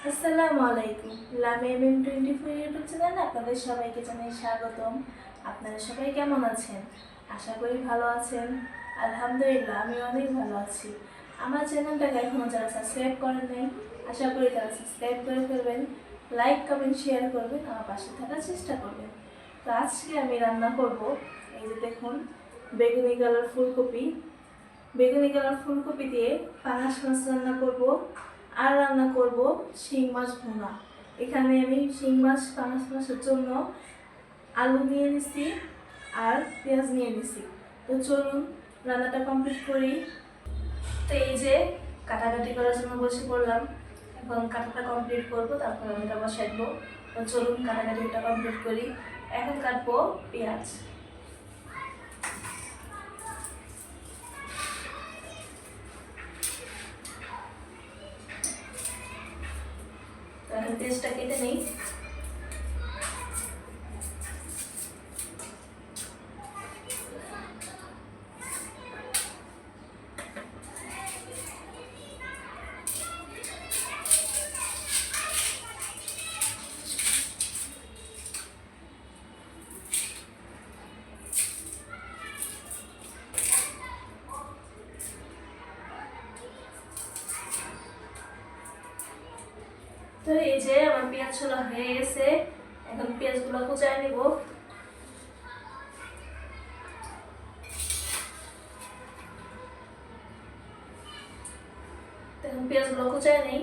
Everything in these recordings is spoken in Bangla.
আসসালামু আলাইকুম। লামিয়া 24 ইউটিউব চ্যানেলে আপনাদের সবাইকে জানাই স্বাগতম। আপনারা সবাই কেমন আছেন? আশা করি ভালো আছেন। আলহামদুলিল্লাহ, আমি অনেক ভালো আছি। আমার চ্যানেলটাকে এখনও যারা সাবস্ক্রাইব করেন নাই, আশা করি তারা সাবস্ক্রাইব করে ফেলবেন, লাইক কমেন্ট শেয়ার করবেন, আমার পাশে থাকার চেষ্টা করবেন। তো আজকে আমি রান্না করব, এই যে দেখুন, বেগুনি কালার ফুলকপি। বেগুনি কালার ফুলকপি দিয়ে পাঙাশ মাছ রান্না করব, আর রান্না করব শিং মাছ ভুনা। এখানে আমি শিং মাছ পাঙাশ মাছের জন্য আলু নিয়ে নিছি আর পেঁয়াজ নিয়ে নিছি। তো চলুন রান্নাটা কমপ্লিট করি। তো এই যে কাটাকাটি করার জন্য বসে পড়লাম, এখন কাটাটা কমপ্লিট করবো, তারপর আমি এটা বসাইবো। তো চলুন কাটাকাটিটা কমপ্লিট করি। এখন কাটবো পেঁয়াজ। তো এখন পেঁয়াজটা কেটে নিই। তো এই যে আমার পেঁয়াজ ছোলা হয়ে গেছে, এখন পেঁয়াজগুলো কুচায় নিব। এখন পেঁয়াজগুলো কুচায় নেই।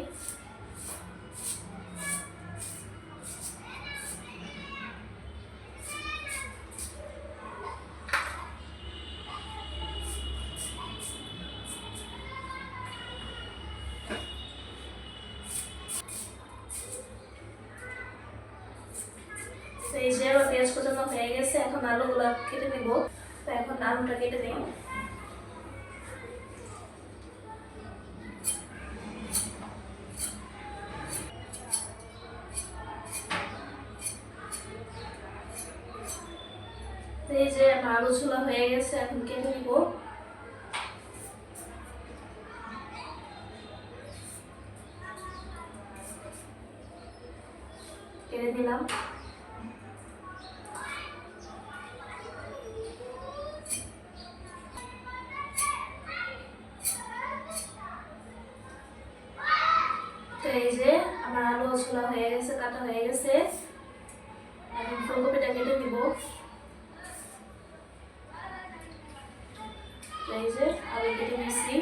তো এই যে আমার পেঁয়াজ কুচানো হয়ে গেছে, এখন আলুগুলো কেটে নেব। তো এখন আলুটা কেটে নিই। তো এই যে আমার আলু ছোলা হয়ে গেছে, এখন কেটে নিব। কেটে নিলাম। তো এই যে আমার আলু ছোলা হয়ে গেছে, কাটা হয়ে গেছে, এখন ফুলকপিটা কেটে নিব। এই যে আলু কেটে নিয়েছি,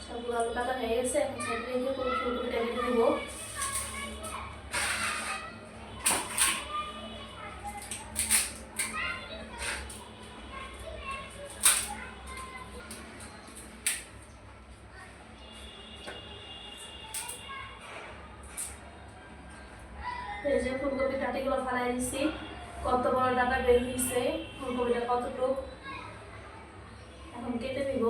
সবগুলো আলু কাটা হয়ে গেছে, এখন সাইডে রেখে ফুলকপিটা কেটে নিব। এই যে ফুলকপি ডাঁটিগুলো ফালাই দিছি, কত বড় ডাঁটা বের হয়েছে, ফুলকপিটা কতটুকু, এখন কেটে নিব।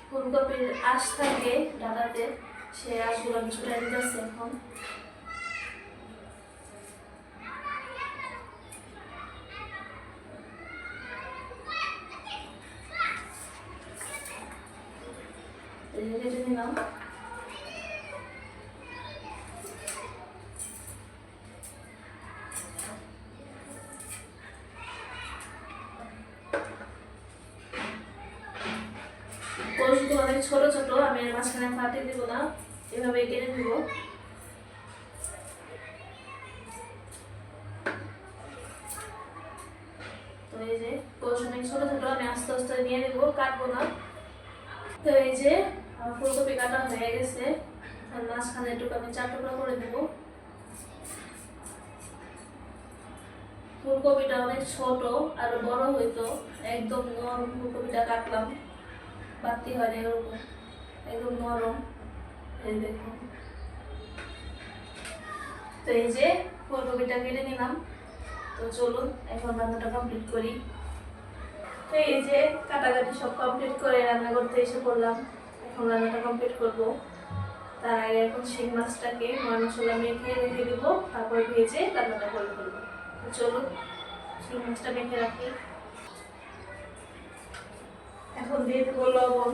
ফুলকপির আঁশ থাকে ডাঁটাতে, সেই আঁশগুলো আমি ছুটাই দিতেছি এখন। কেটে নিলাম। কোষগুলো অনেক ছোট ছোট, আমি এর মাঝখানে ফাটে দিব না, এভাবে কেটে দিব। তো এই যে কোষ অনেক ছোট ছোট, আমি আস্তে আস্তে নিয়ে নেব, কাটবো না। তো এই যে আমার ফুলকপি কাটা হয়ে গেছে, আর মাঝখানে একটু আমি 4 টুকরা করে দেব। ফুলকপিটা অনেক ছোট, আর বড় হইতো, একদম নরম ফুলকপিটা কাটলাম, বাতি হয় না এরকম, একদম নরম। এই দেখুন। তো এই যে ফুলকপিটা কেটে নিলাম। তো চলুন এখন রান্নাটা কমপ্লিট করি। তো তো এই যে কাটাকাটি সব কমপ্লিট করে রান্না করতে এসে পড়লাম। এখন রান্নাটা কমপ্লিট করব। তার আগে এখন শিং মাছটাকে মশলা মেখে রেখে দিব, তারপর ভেজে রান্নাটা করে ফেলবো। তো চলুন শিং মাছটা মেখে রাখি। এখন দিয়ে দেবো লবণ,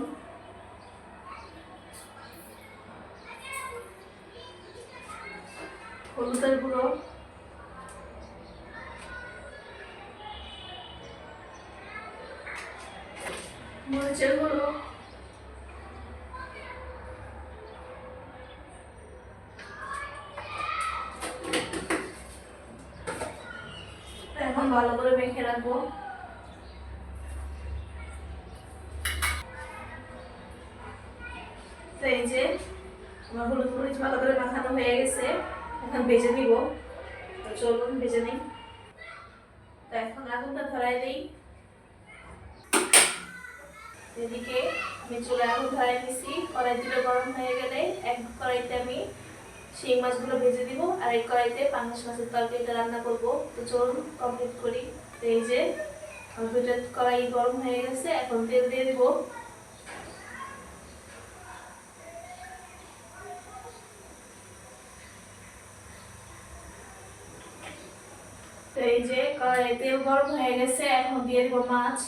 হলুদের গুঁড়ো, মরিচের গুঁড়ো, এখন ভালো করে মেখে রাখবো। তো এই যে আমার হলুদ মরিচ ভালো করে মাখানো হয়ে গেছে, এখন ভেজে নিব। তো চলুন ভেজে নিই। তো এখন আগুনটা ধরাই দিই। এদিকে আমি চুলায় আগুন ধরাই দিছি। কড়াই দুটো গরম হয়ে গেলে এক কড়াইতে আমি শিং মাছগুলো ভেজে দিব, আর এক কড়াইতে পাঙ্গাস মাছের তরকারিটা রান্না করব। তো চলুন কমপ্লিট করি। তো এই যে আমার দুটো কড়াই গরম হয়ে গেছে, এখন তেল দিয়ে দিব। তো এই যে কড়াই তেল গরম হয়ে গেছে, এখন দিয়ে দিব মাছ।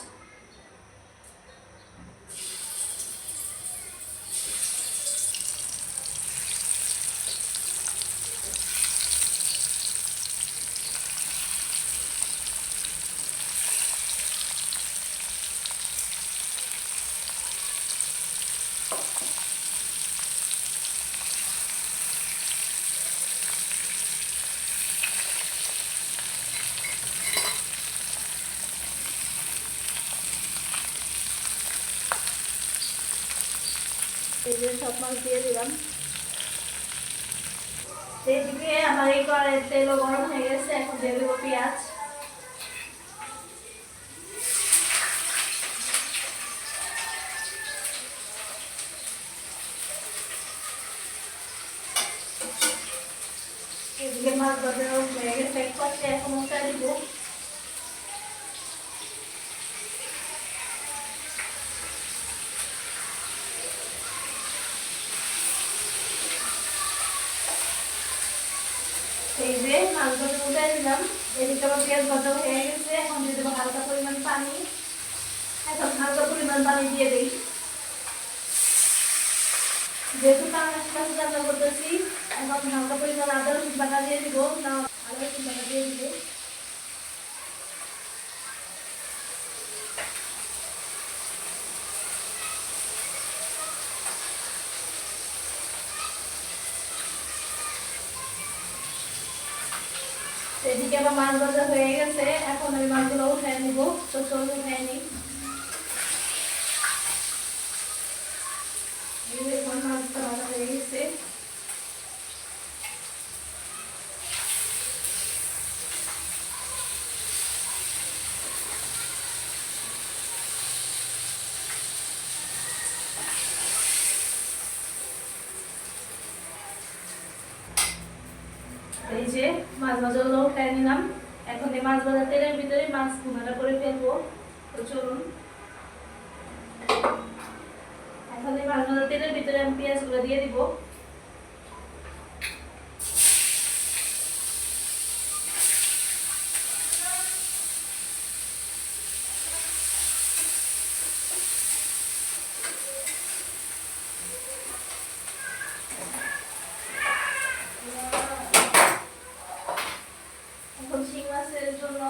এই যে সব মাছ দিয়ে দিলাম। এদিকে আমার এই কড়াইয়ের তেলও গরম হয়ে গেছে, এখন দিয়ে দেবো পেঁয়াজ। এদিকে মাছ ভাজা হয়ে গেছে, এক পাশে এখন ওটা দিব। এই যে মাছ ভাজা উঠাই দিলাম। এদিকে আমার পেঁয়াজ ভাজা হয়ে গেছে, এখন দিয়ে দেবো হালকা পরিমাণ পানি। এখন হালকা পরিমাণ পানি দিয়ে দিই। যেহেতু পাঙ্গাস মাছ রান্না করতেছি, এখন হালকা পরিমাণ আদা রসুন বাটা দিয়ে দিব। না আদা রসুন বাটা দিয়ে দিব। এদিকে আমার মাছ ভাজা হয়ে গেছে, এখন আমি মাছগুলো উঠাই নিব। তো চলুন উঠাই নিই। এখন মাছটা ভাজা হয়ে গেছে। এই যে মাছ ভাজাগুলো উঠাই নিলাম। এখন এই মাছ ভাজা তেলের ভিতরে মাছ ভুনাটা করে ফেলবো। তো চলুন এখন এই মাছ ভাজা তেলের ভিতরে আমি পেঁয়াজগুলো দিয়ে দিব। এখন শিং মাছের জন্য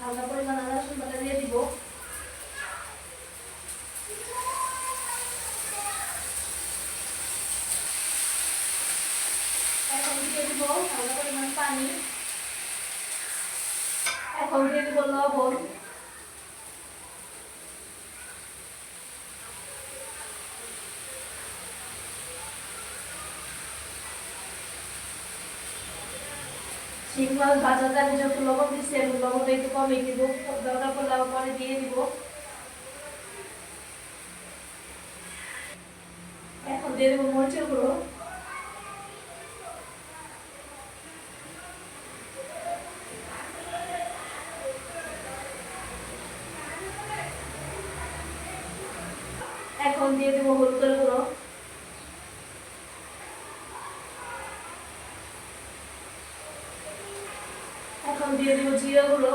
হালকা পরিমাণ আদা রসুন বাটা দিয়ে দিব। এখন দিয়ে দিব হালকা পরিমাণ পানি। এখন দিয়ে দিব লবণ। শিং মাছ ভাজাতে আমি যত লবণ দিচ্ছি, আমি লবণটা একটু কমই দিব। দরকার পড়লে আবার পরে দিয়ে দিব। এখন দিয়ে দেবো মরিচের গুঁড়ো। এখন দিয়ে দিব হলুদের গুঁড়ো, এখন দিয়ে দিব জিরা গুঁড়ো,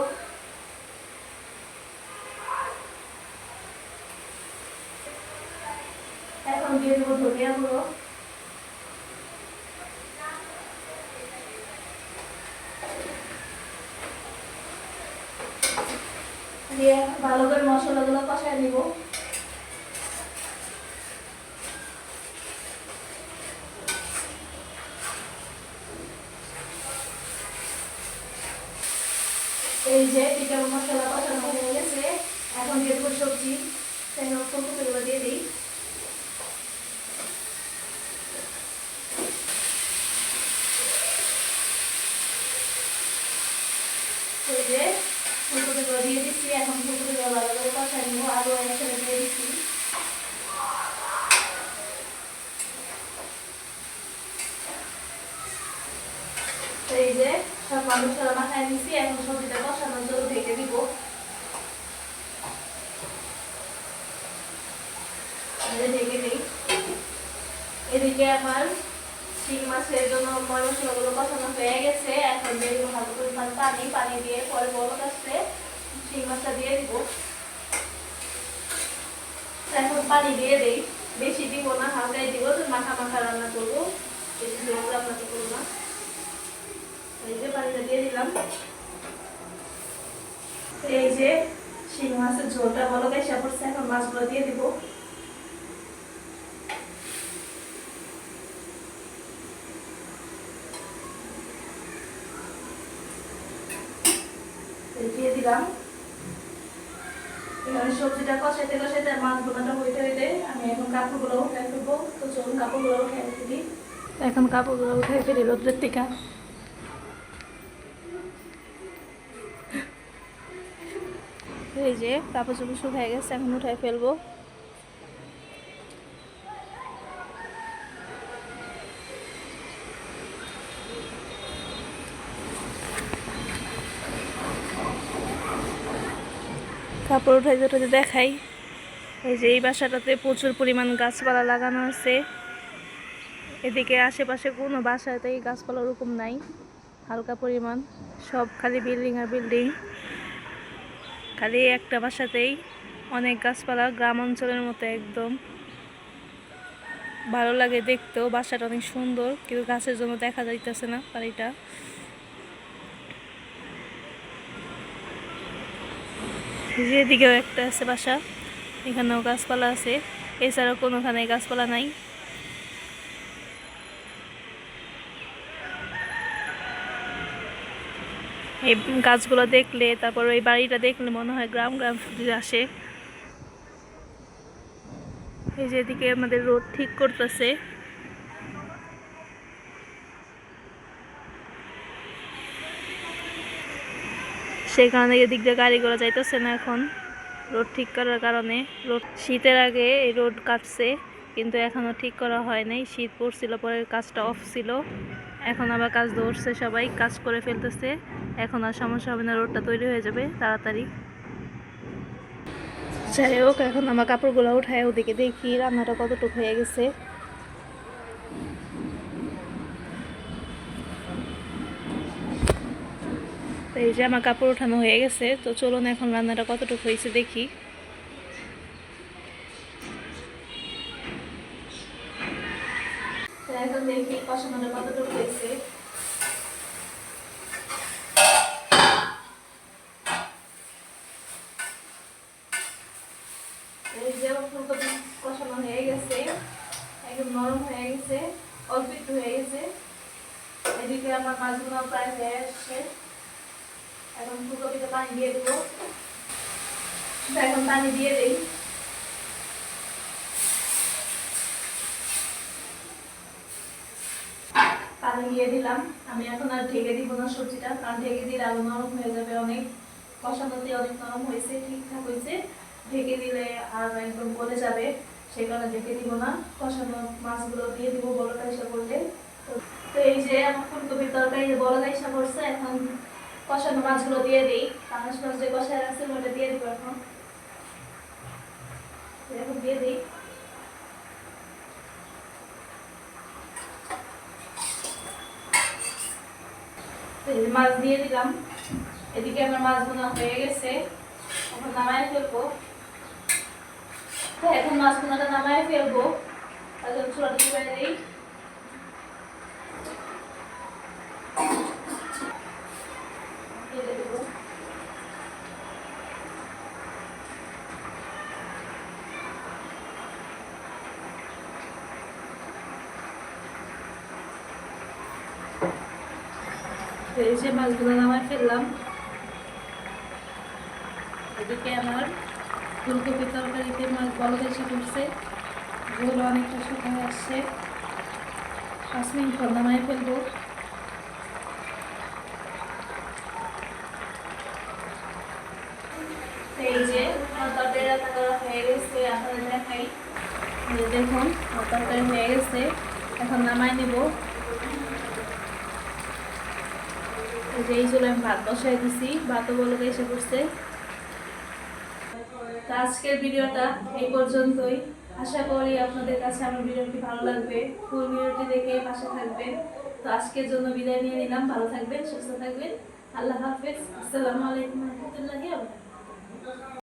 এখন দিয়ে দিব ধনিয়া গুঁড়ো, দিয়ে ভালো করে মশলাগুলো কষায় নিব। এই যে চিকেন মশলা কষানো হয়ে গেছে, এখন দিয়ে দেবো সবজি, ফুলকপিগুলো দিয়ে দিই। এই যে ফুলকপিগুলো দিয়ে দিচ্ছি, এখন ফুলকপিগুলো ভালো করে কষায় নিব, আলু একসাথে দিয়ে দিচ্ছি। এই যে সব মশলা মাখায় নিচ্ছি, এখন সবজিটা কষানোর জন্য ঢেকে দিব। ঢেকে দিই। এদিকে আমার শিং মাছের জন্য মশলাগুলো কষানো হয়ে গেছে, এখন দিয়ে দিব হালকা পরিমাণ পানি, পানি দিয়ে পরে বলক আসলে শিং মাছটা দিয়ে দিব। এখন পানি দিয়ে দিই, বেশি দিব না, হালকাই দিব, মাখা মাখা রান্না করবো, বেশি ঝোল রান্না তো করবো না। এই যে পানিটা দিয়ে দিলাম। এই যে শিং মাছের ঝোলটা বলক এসে পড়ছে, এখন মাছগুলো দিয়ে দিব। দিয়ে দিলাম। এখানে সবজিটা কষাইতে কষাইতে মাছ বোনাটা হইতে হইতে আমি এখন কাপড়গুলো উঠাই ফেলবো। তো চলুন কাপড়গুলো উঠাই ফেলি। এখন কাপড়গুলো উঠাই ফেলি রোদ্রের থেকে। এই যে কাপড় চোপড় শুকায় গেছে, এখন উঠাই ফেলবো। কাপড় উঠাইতে উঠাইতে দেখাই, এই যে এই বাসাটাতে প্রচুর পরিমাণ গাছপালা লাগানো আছে। এদিকে আশেপাশে কোনো বাসাতেই গাছপালা ওরকম নাই, হালকা পরিমাণ, সব খালি বিল্ডিং আর বিল্ডিং। খালি একটা বাসাতেই অনেক গাছপালা, গ্রাম অঞ্চলের মতো একদম ভালো লাগে দেখতেও। বাসাটা অনেক সুন্দর, কিন্তু গাছের জন্য দেখা যাইতেছে না বাড়িটা। যেদিকেও একটা আছে বাসা, এখানেও গাছপালা আছে, এছাড়াও কোনোখানে গাছপালা নাই। এই গাছগুলো দেখলে, তারপর ওই বাড়িটা দেখলে মনে হয় গ্রাম গ্রাম ফিরে আসে। এই যে এদিকে আমাদের রোড ঠিক করতেছে, সেই কারণে এদিক দিয়ে গাড়ি ঘোড়া যাইতেছে না এখন, রোড ঠিক করার কারণে। রোড শীতের আগে এই রোড কাটছে, কিন্তু এখনও ঠিক করা হয় নাই। শীত পড়ছিল, পরে কাজটা অফ ছিল, এখন আবার কাজ ধরছে, সবাই কাজ করে ফেলতেছে। এখন আর সমস্যা হবে না, রোডটা তৈরি হয়ে যাবে তাড়াতাড়ি। যাই হোক, এখন আমার কাপড়গুলো উঠায় ওদিকে দেখি রান্নাটা কতটুকু হয়ে গেছে। এই যে আমার কাপড় উঠানো হয়ে গেছে, তো চলুন এখন রান্নাটা কতটুকু হয়েছে দেখি। এখন দেখি কষানোটা কতটুকু হয়েছে। এই যে ফুলকপি কষানো হয়ে গেছে, একদম নরম হয়ে গেছে, অল্প একটু হয়ে গেছে। এদিকে আমার মাছগুলো প্রায় হয়ে আসছে, এখন ফুলকপিতে পানি দিয়ে দেবো। এখন পানি দিয়ে দিই। পানি দিয়ে দিলাম। আমি এখন আর ঢেকে দিব না সবজিটা, কারণ ঢেকে দিলে আরো নরম হয়ে যাবে অনেক। কষানোতে অনেক নরম হয়েছে, ঠিকঠাক হয়েছে, ঢেকে দিলে আর একদম গলে যাবে, সেই কারণে ঢেকে দিব না। কষানো মাছগুলো দিয়ে দিব বড়টা এসে করলে। তো এই যে আমার ফুলকপির তরকারি বড় গাইসা করছে, এখন কষানো মাছগুলো দিয়ে দিই। পাঁচ মাছ যে কষায় রাখছে ওটা দিয়ে দিব এখন। এখন দিয়ে দিই। এই যে মাছ দিয়ে দিলাম। এদিকে আমার মাছ বোনা হয়ে গেছে, এখন নামায় ফেলবো। তো এখন মাছ বোনাটা নামায় ফেলবো, তাহলে চুলাটা চুলায় দিই। এই যে মাছগুলো নামায় ফেললাম। এদিকে আমার ফুলকপি তরকারিতে মাছ বলক এসে পড়ছে, ঝোল অনেকটা শুকায় আসছে। 5 মিনিট পর নামায় ফেলবো। এই যে আমার তরকারি রান্না করা হয়ে গেছে, আপনাদের দেখাই। এই যে দেখুন আমার তরকারি হয়ে গেছে, এখন নামায় নিব। এই যে এই চুলে আমি ভাত বসাই দিছি, ভাতও বলক এসে পড়ছে। তো আজকের ভিডিওটা এই পর্যন্তই। আশা করি আপনাদের কাছে আমার ভিডিওটি ভালো লাগবে, ফুল ভিডিওটি দেখে পাশে থাকবেন। তো আজকের জন্য বিদায় নিয়ে নিলাম। ভালো থাকবেন, সুস্থ থাকবেন। আল্লাহ হাফেজ। আসসালামু আলাইকুম ওয়া রাহমাতুল্লাহি ওয়া বারাকাতুহু।